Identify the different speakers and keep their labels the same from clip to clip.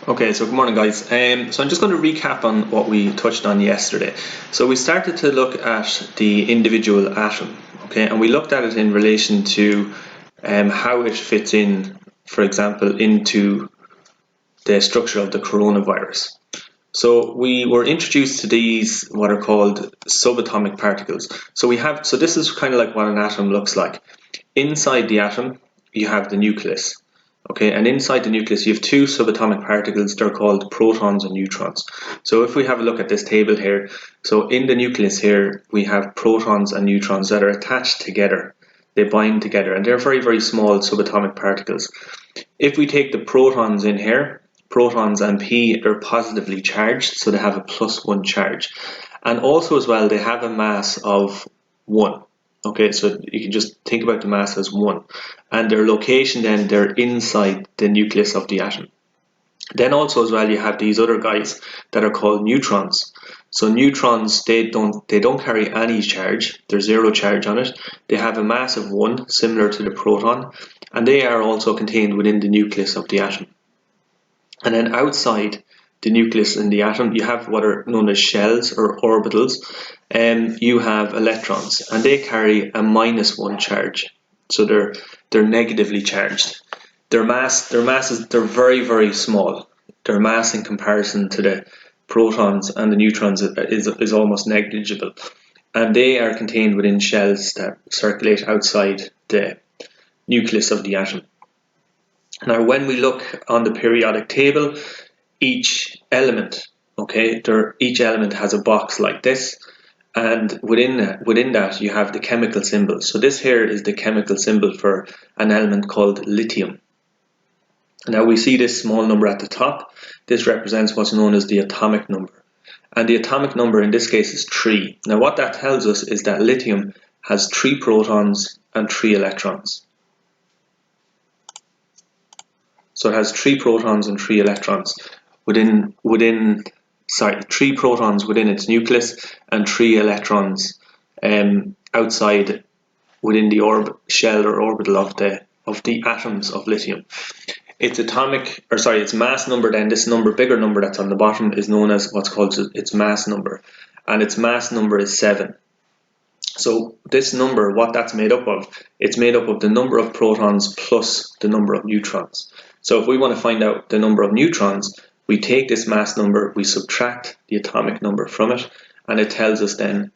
Speaker 1: Okay, so good morning guys. So I'm just going to recap on what we touched on yesterday. So we started to look at the individual atom, okay, and we looked at it in relation to how it fits in, for example, into the structure of the coronavirus. So we were introduced to these what are called subatomic particles. So this is kind of like what an atom looks like. Inside the atom, you have the nucleus. Okay, and inside the nucleus you have two subatomic particles. They're called protons and neutrons. So if we have a look at this table here, so in the nucleus here we have protons and neutrons that are attached together. They bind together and they're very, very small subatomic particles. If we take the protons in here, protons and P are positively charged, so they have a +1 charge. And also as well, they have a mass of 1. Okay, so you can just think about the mass as 1. And their location then, they're inside the nucleus of the atom. Then also as well, you have these other guys that are called neutrons. So neutrons, they don't carry any charge. There's 0 charge on it. They have a mass of 1, similar to the proton, and they are also contained within the nucleus of the atom. And then outside the nucleus in the atom, you have what are known as shells or orbitals, and you have electrons, and they carry a -1 charge. So they're negatively charged. They're very, very small. Their mass in comparison to the protons and the neutrons is almost negligible. And they are contained within shells that circulate outside the nucleus of the atom. Now, when we look on the periodic table, each element, each element has a box like this, and within that you have the chemical symbol. So this here is the chemical symbol for an element called lithium. Now we see this small number at the top. This represents what's known as the atomic number. And the atomic number in this case is 3. Now what that tells us is that lithium has 3 protons and 3 electrons. So it has 3 protons and 3 electrons three protons within its nucleus and 3 electrons outside within the shell or orbital of the atoms of lithium. Its mass number then, this bigger number that's on the bottom, is known as what's called its mass number, and its mass number is 7. So this number, what that's made up of, it's made up of the number of protons plus the number of neutrons. So if we want to find out the number of neutrons, we take this mass number, we subtract the atomic number from it, and it tells us then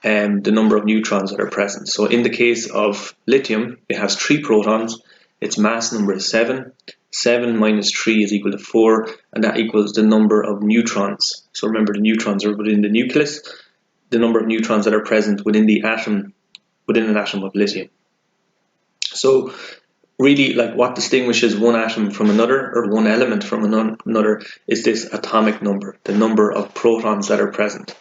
Speaker 1: the number of neutrons that are present. So in the case of lithium, it has 3 protons, its mass number is 7. 7 minus 3 is equal to 4, and that equals the number of neutrons. So remember, the neutrons are within the nucleus, the number of neutrons that are present within an atom of lithium. So really, like, what distinguishes one atom from another, or one element from another, is this atomic number, the number of protons that are present.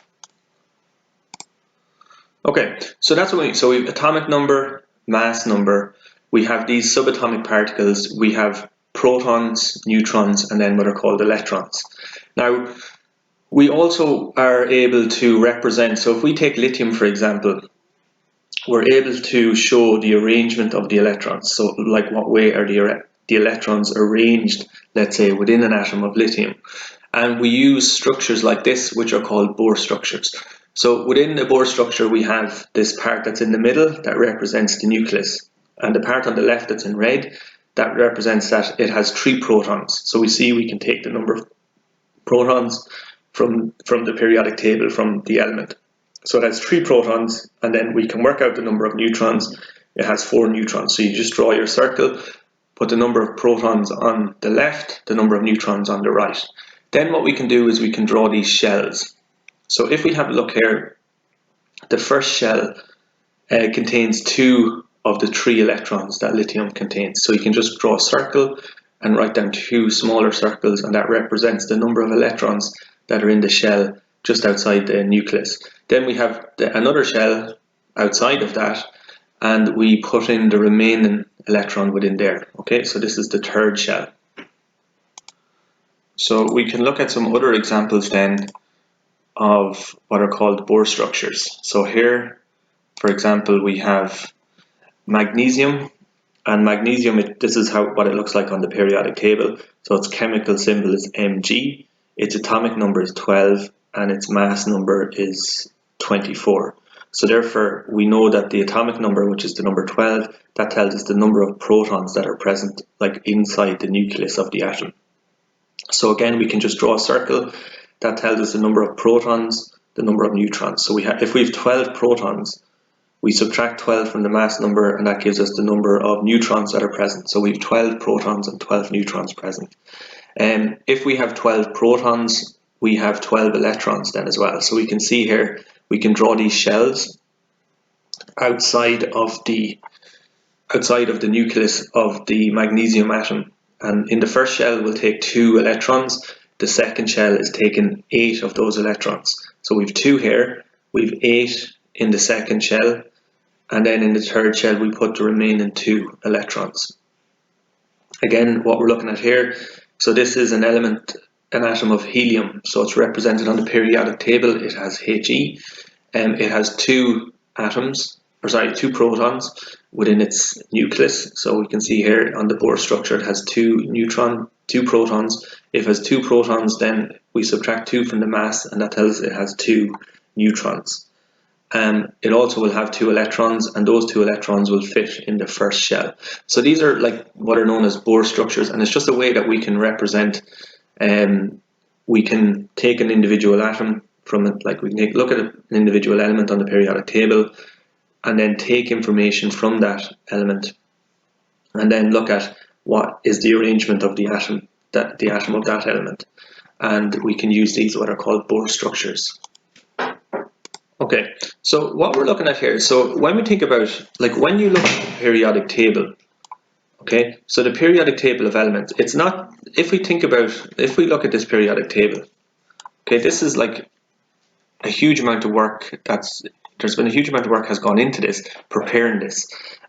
Speaker 1: Okay, so that's what we have atomic number, mass number, we have these subatomic particles, we have protons, neutrons, and then what are called electrons. Now, we also are able to represent, so if we take lithium for example, we're able to show the arrangement of the electrons. So like, what way are the electrons arranged, let's say, within an atom of lithium. And we use structures like this, which are called Bohr structures. So within the Bohr structure, we have this part that's in the middle that represents the nucleus. And the part on the left that's in red, that represents that it has 3 protons. So we can take the number of protons from the periodic table, from the element. So it has 3 protons, and then we can work out the number of neutrons. It has 4 neutrons. So you just draw your circle, put the number of protons on the left, the number of neutrons on the right. Then what we can do is we can draw these shells. So if we have a look here, the first shell contains 2 of the 3 electrons that lithium contains. So you can just draw a circle and write down 2 smaller circles, and that represents the number of electrons that are in the shell just outside the nucleus. Then we have another shell outside of that, and we put in the remaining electron within there. Okay, so this is the third shell. So we can look at some other examples then of what are called Bohr structures. So here, for example, we have magnesium, And magnesium, this is what it looks like on the periodic table. So its chemical symbol is Mg, its atomic number is 12, and its mass number is 24. So therefore, we know that the atomic number, which is the number 12, that tells us the number of protons that are present, like inside the nucleus of the atom. So again, we can just draw a circle that tells us the number of protons, the number of neutrons. So if we have 12 protons, we subtract 12 from the mass number, and that gives us the number of neutrons that are present. So we have 12 protons and 12 neutrons present. If we have 12 protons, we have 12 electrons then as well. So we can see here, we can draw these shells outside of the nucleus of the magnesium atom. And in the first shell, we'll take 2 electrons. The second shell is taking 8 of those electrons. So we've 2 here, we've 8 in the second shell, and then in the third shell we put the remaining 2 electrons. Again, what we're looking at here, so this is an atom of helium, so it's represented on the periodic table. It has He, it has 2 protons within its nucleus. So we can see here on the Bohr structure, it has 2 protons. If it has 2 protons, then we subtract 2 from the mass, and that tells us it has 2 neutrons. It also will have 2 electrons, and those 2 electrons will fit in the first shell. So these are like what are known as Bohr structures, and it's just a way that we can represent, we can take an individual atom from it, like we can look at an individual element on the periodic table, and then take information from that element, and then look at what is the arrangement of the atom of that element. And we can use these, what are called Bohr structures. Okay, so what we're looking at here, so when we think about, like when you look at the periodic table, okay, so the periodic table of elements, it's not, if we look at this periodic table, okay, this is like a huge amount of work there's been a huge amount of work has gone into this, preparing this,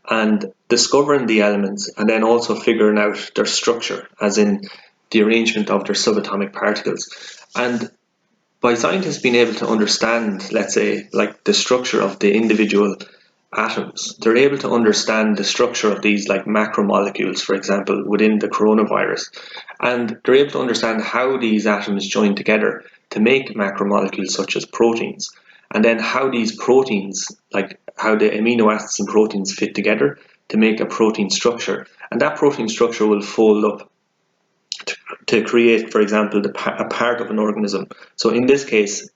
Speaker 1: and discovering the elements, and then also figuring out their structure, as in the arrangement of their subatomic particles. And by scientists being able to understand, let's say, like the structure of the individual atoms, they're able to understand the structure of these like macromolecules, for example, within the coronavirus. And they're able to understand how these atoms join together to make macromolecules such as proteins. And then how these proteins, like how the amino acids and proteins fit together to make a protein structure. And that protein structure will fold up to create, for example, a part of an organism. So in this case,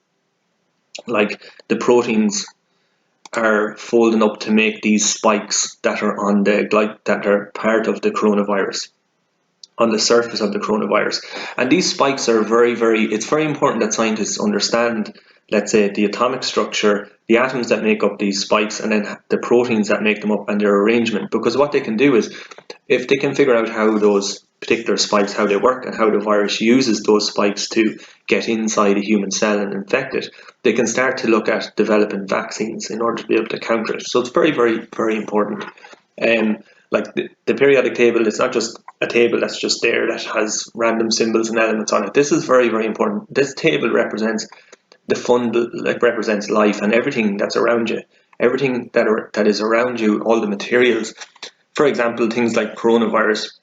Speaker 1: like the proteins are folding up to make these spikes that are that are part of the coronavirus, on the surface of the coronavirus. And these spikes are it's very important that scientists understand, let's say, the atomic structure, the atoms that make up these spikes, and then the proteins that make them up and their arrangement. Because what they can do is, if they can figure out how those particular spikes, how they work, and how the virus uses those spikes to get inside a human cell and infect it, they can start to look at developing vaccines in order to be able to counter it. So it's very, very, very important. Like the periodic table, it's not just a table that's just there that has random symbols and elements on it. This is very, very important. This table represents represents life and everything that's around you, everything that is around you, all the materials. For example, things like coronavirus,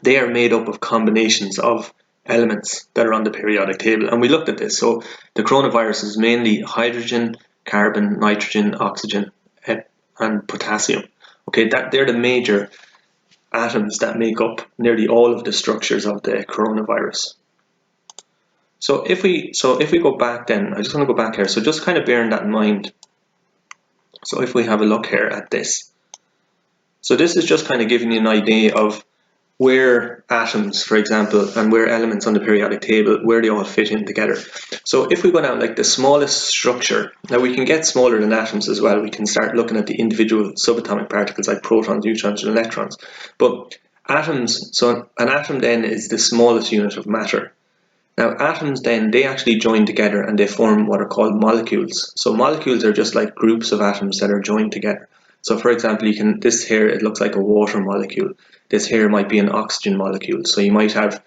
Speaker 1: they are made up of combinations of elements that are on the periodic table, and we looked at this. So the coronavirus is mainly hydrogen, carbon, nitrogen, oxygen, and potassium. Okay, they're the major atoms that make up nearly all of the structures of the coronavirus. So if we go back, then I just want to go back here. So just kind of bearing that in mind. So if we have a look here at this, so this is just kind of giving you an idea of where atoms, for example, and where elements on the periodic table, where they all fit in together. So if we go down, like the smallest structure, now we can get smaller than atoms as well. We can start looking at the individual subatomic particles like protons, neutrons, and electrons. But atoms, so an atom then is the smallest unit of matter. Now atoms then, they actually join together and they form what are called molecules. So molecules are just like groups of atoms that are joined together. So for example, this here, it looks like a water molecule. This here might be an oxygen molecule. So you might have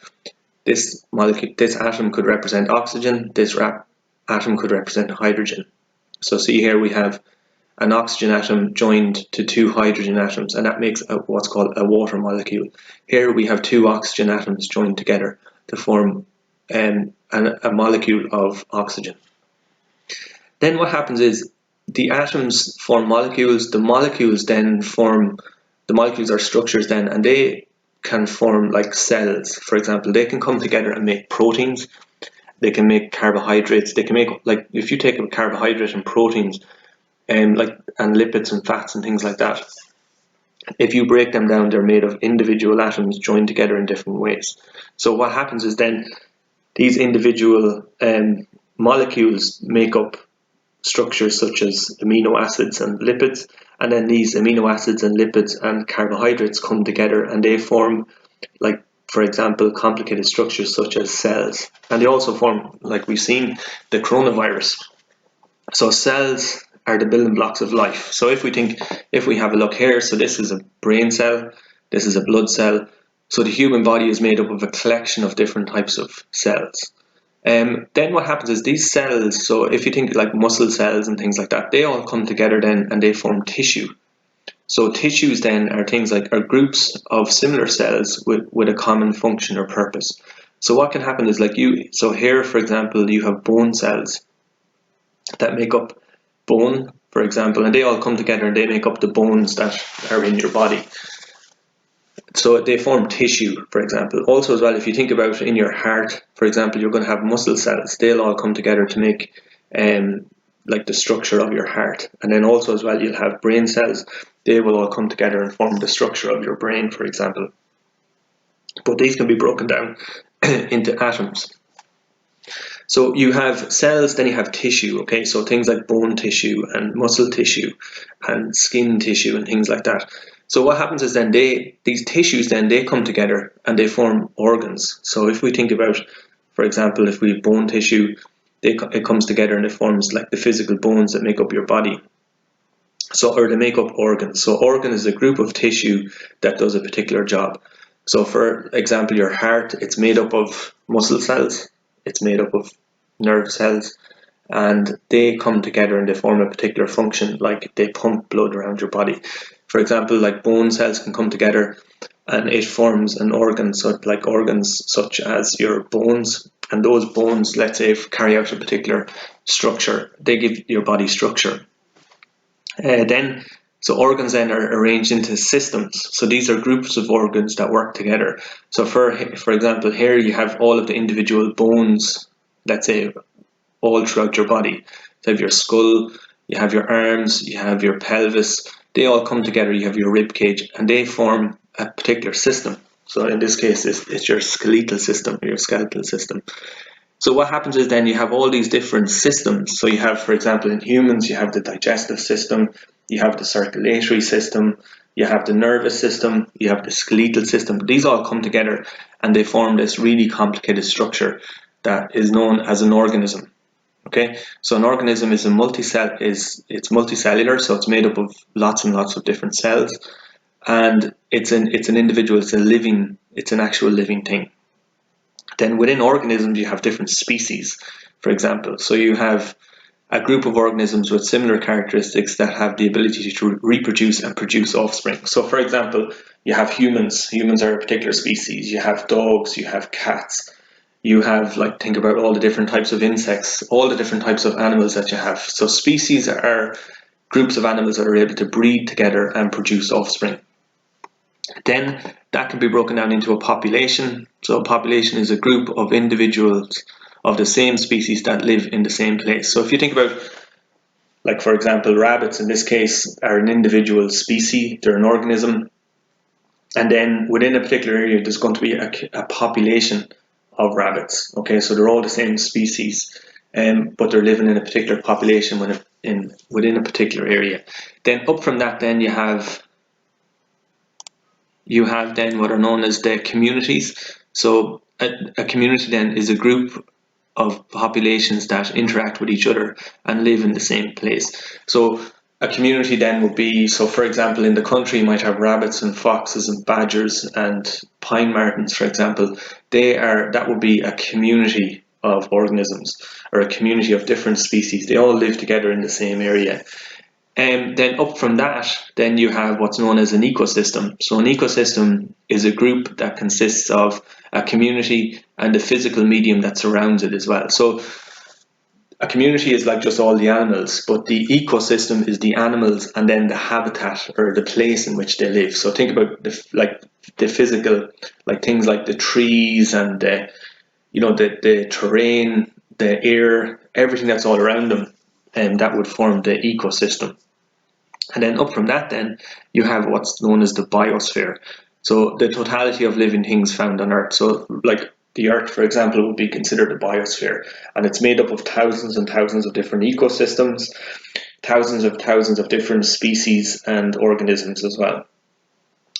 Speaker 1: this molecule, this atom could represent oxygen, this atom could represent hydrogen. So see here we have an oxygen atom joined to 2 hydrogen atoms, and that makes what's called a water molecule. Here we have 2 oxygen atoms joined together to form a molecule of oxygen. Then what happens is the atoms form molecules, the molecules are structures then, and they can form like cells. For example, they can come together and make proteins, they can make carbohydrates, they can make, like, if you take a carbohydrate and proteins, and lipids and fats and things like that, if you break them down, they're made of individual atoms joined together in different ways. So what happens is then these individual molecules make up structures such as amino acids and lipids, and then these amino acids and lipids and carbohydrates come together and they form, like, for example, complicated structures such as cells. And they also form, like we've seen, the coronavirus. So cells are the building blocks of life. So if we have a look here, so this is a brain cell, this is a blood cell. So the human body is made up of a collection of different types of cells. Then what happens is these cells, so if you think like muscle cells and things like that, they all come together then and they form tissue. So tissues then are things like are groups of similar cells with a common function or purpose. So what can happen is, so here, for example, you have bone cells that make up bone, for example, and they all come together and they make up the bones that are in your body. So they form tissue, for example. Also as well, if you think about in your heart, for example, you're going to have muscle cells. They'll all come together to make like the structure of your heart. And then also as well, you'll have brain cells. They will all come together and form the structure of your brain, for example. But these can be broken down into atoms. So you have cells, then you have tissue, okay? So things like bone tissue and muscle tissue and skin tissue and things like that. So what happens is then these tissues then they come together and they form organs. So if we think about, for example, if we have bone tissue, it comes together and it forms like the physical bones that make up your body. Or they make up organs. So organ is a group of tissue that does a particular job. So for example, your heart, it's made up of muscle cells, it's made up of nerve cells, and they come together and they form a particular function, like they pump blood around your body. For example, like bone cells can come together and it forms an organ, so like organs such as your bones, and those bones, let's say, carry out a particular structure. They give your body structure. So organs then are arranged into systems. So these are groups of organs that work together. So for example, here you have all of the individual bones, let's say, all throughout your body. So you have your skull, you have your arms, you have your pelvis. They all come together. You have your rib cage, and they form a particular system. So in this case, it's your skeletal system, or your skeletal system. So what happens is then you have all these different systems. So you have, for example, in humans, you have the digestive system, you have the circulatory system, you have the nervous system, you have the skeletal system. These all come together and they form this really complicated structure that is known as an organism. Okay, so an organism is it's multicellular, so it's made up of lots and lots of different cells, and it's an individual, it's an actual living thing. Then within organisms, you have different species, for example. So you have a group of organisms with similar characteristics that have the ability to reproduce and produce offspring. So for example, you have humans. Humans are a particular species. You have dogs, you have cats. You have, like, think about all the different types of insects, all the different types of animals that you have. So species are groups of animals that are able to breed together and produce offspring. Then that can be broken down into a population. So a population is a group of individuals of the same species that live in the same place. So if you think about, like, for example, rabbits in this case are an individual species, they're an organism. And then within a particular area, there's going to be a population of rabbits. Okay, so they're all the same species, but they're living in a particular population within a particular area. Then up from that, then you have then what are known as the communities. So a community then is a group of populations that interact with each other and live in the same place. So a community then would be, so for example, in the country you might have rabbits and foxes and badgers and pine martens, for example. That would be a community of organisms, or a community of different species. They all live together in the same area. Then up from that, then you have what's known as an ecosystem. So an ecosystem is a group that consists of a community and the physical medium that surrounds it as well. So a community is like just all the animals, but the ecosystem is the animals and then the habitat or the place in which they live. So think about the physical, like things like the trees and the terrain, the air, everything that's all around them, and that would form the ecosystem. And then up from that, then you have what's known as the biosphere. So the totality of living things found on Earth. So like the Earth, for example, would be considered a biosphere, and it's made up of thousands and thousands of different ecosystems, thousands of different species and organisms as well.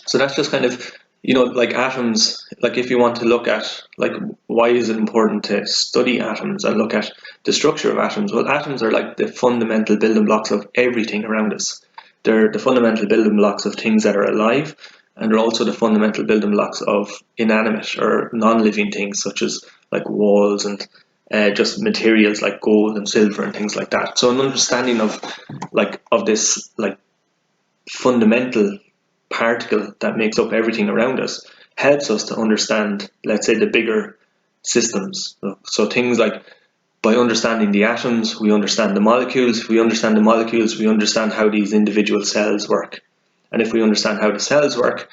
Speaker 1: So that's just kind of, like atoms, like if you want to look at, like, why is it important to study atoms and look at the structure of atoms? Well, atoms are like the fundamental building blocks of everything around us. They're the fundamental building blocks of things that are alive, and they're also the fundamental building blocks of inanimate or non-living things, such as like walls and just materials like gold and silver and things like that. So an understanding of this like fundamental particle that makes up everything around us helps us to understand, let's say, the bigger systems. So things like, by understanding the atoms, we understand the molecules. If we understand the molecules, we understand how these individual cells work. And if we understand how the cells work,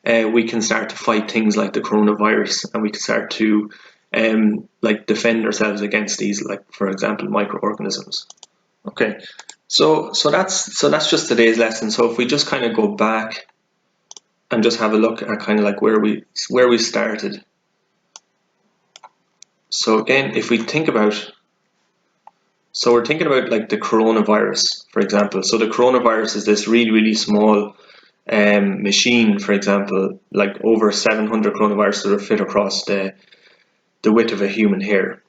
Speaker 1: we can start to fight things like the coronavirus, and we can start to defend ourselves against these, like, for example, microorganisms. Okay, so that's just today's lesson. So if we just kind of go back and just have a look at kind of like where we started. So again, if we think about, so we're thinking about like the coronavirus, for example. So the coronavirus is this really, really small machine, for example, like over 700 coronaviruses that are fit across the width of a human hair.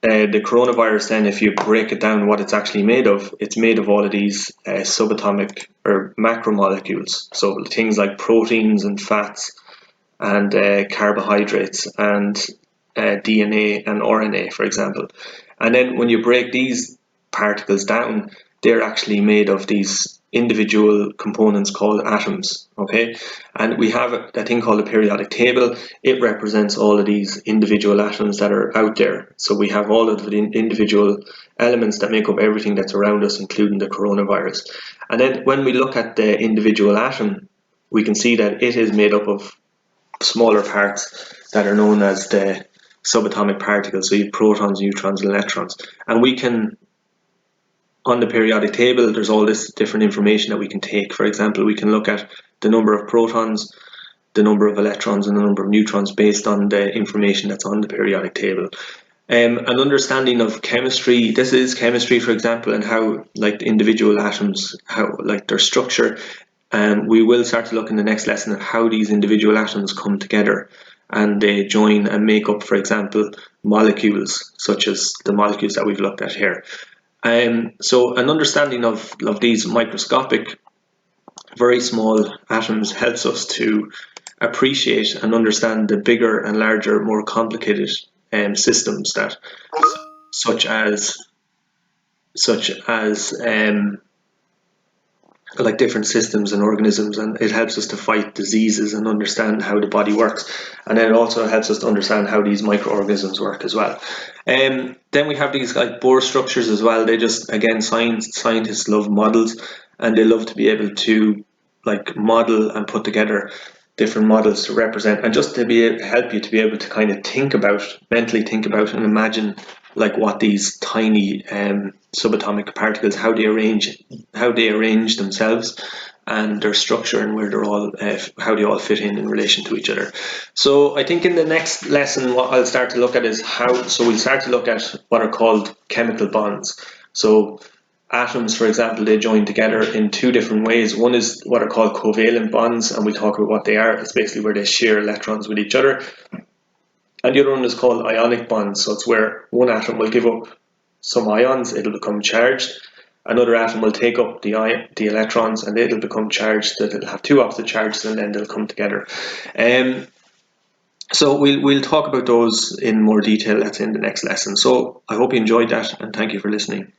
Speaker 1: The coronavirus, then, if you break it down what it's actually made of, it's made of all of these subatomic or macromolecules. So things like proteins and fats and carbohydrates and DNA and RNA, for example. And then when you break these particles down, they're actually made of these individual components called atoms. Okay, and we have a thing called a periodic table. It represents all of these individual atoms that are out there. So we have all of the individual elements that make up everything that's around us, including the coronavirus. And then when we look at the individual atom, we can see that it is made up of smaller parts that are known as the subatomic particles. So you have protons, neutrons, and electrons. And we can, on the periodic table, there's all this different information that we can take. For example, we can look at the number of protons, the number of electrons, and the number of neutrons based on the information that's on the periodic table. An understanding of chemistry, this is chemistry, for example, and how like the individual atoms, how like their structure. We will start to look in the next lesson at how these individual atoms come together and they join and make up, for example, molecules, such as the molecules that we've looked at here. So an understanding of these microscopic, very small atoms helps us to appreciate and understand the bigger and larger, more complicated systems that, such as like different systems and organisms, and it helps us to fight diseases and understand how the body works. And then it also helps us to understand how these microorganisms work as well. Then we have these like Bohr structures as well. They just, again, scientists love models, and they love to be able to like model and put together different models to represent, and just to help you to be able to kind of mentally think about and imagine like what these tiny subatomic particles, how they arrange themselves and their structure, and where they're all how they all fit in relation to each other. So I think in the next lesson what I'll start to look at is we'll start to look at what are called chemical bonds. So atoms, for example, they join together in two different ways. One is what are called covalent bonds, and we'll talk about what they are. It's basically where they share electrons with each other. And the other one is called ionic bonds. So it's where one atom will give up some ions, it'll become charged. Another atom will take up the electrons, and it'll become charged. That it'll have two opposite charges, and then they'll come together. So we'll talk about those in more detail. That's in the next lesson. So I hope you enjoyed that, and thank you for listening.